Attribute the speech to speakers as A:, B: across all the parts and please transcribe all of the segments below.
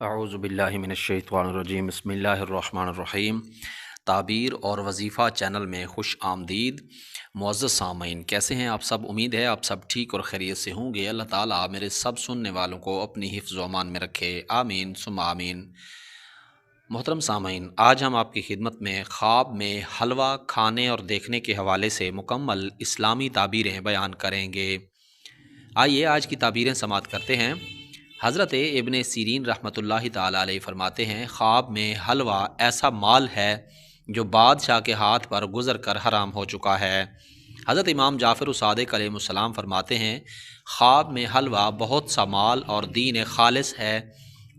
A: अऊज़ु बिल्लाहि मिनश्शैतानिर्रजीम बिस्मिल्लाहिर्रहमानिर्रहीम। ताबीर और वज़ीफ़ा चैनल में खुश आमदीद। मुअज़्ज़ज़ सामीन, कैसे हैं आप सब? उम्मीद है आप सब ठीक और खैरियत से होंगे। अल्लाह ताला मेरे सब सुनने वालों को अपनी हिफ्ज़ व अमान में रखे, आमीन सुम्मा आमीन। मोहतरम सामीन, आज हम आपकी खिदमत में ख्वाब में हलवा खाने और देखने के हवाले से मुकम्मल इस्लामी ताबीरें बयान करेंगे। आइए आज की ताबीरें समाअत करते हैं। हज़रत इब्ने सीरीन रहमतुल्लाहि ताला अलैहि फरमाते हैं, ख्वाब में हलवा ऐसा माल है जो बादशाह के हाथ पर गुज़र कर हराम हो चुका है। हज़रत इमाम जाफ़र सादिक़ अलैहिस्सलाम फरमाते हैं, ख्वाब में हलवा बहुत सा माल और दीन खालिस है,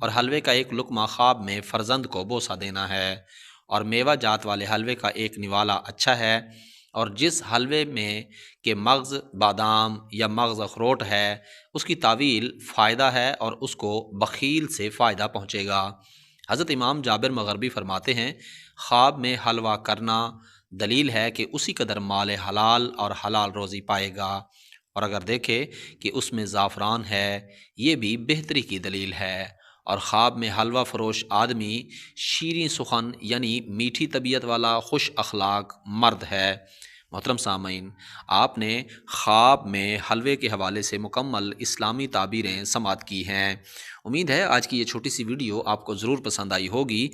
A: और हलवे का एक लुक़मा ख्वाब में फ़र्जंद को बोसा देना है, और मेवा जात वाले हलवे का एक निवाला अच्छा है, और जिस हलवे में के मग़ज़ बादाम या मग़ज़ अखरोट है उसकी तावील फ़ायदा है और उसको बख़ील से फ़ायदा पहुँचेगा। हज़रत इमाम जाबिर मग़रबी फ़रमाते हैं, ख्वाब में हलवा करना दलील है कि उसी कदर माल हलाल और हलाल रोज़ी पाएगा, और अगर देखे कि उसमें ज़ाफ़रान है, ये भी बेहतरी की दलील है। और ख्वाब में हलवा फ़रोश आदमी शीरीं सुखन यानी मीठी तबीयत वाला खुश अखलाक मर्द है। मोहतरम सामीन, आपने ख्वाब में हलवे के हवाले से मुकम्मल इस्लामी ताबीरें समाअत की हैं। उम्मीद है आज की ये छोटी सी वीडियो आपको ज़रूर पसंद आई होगी।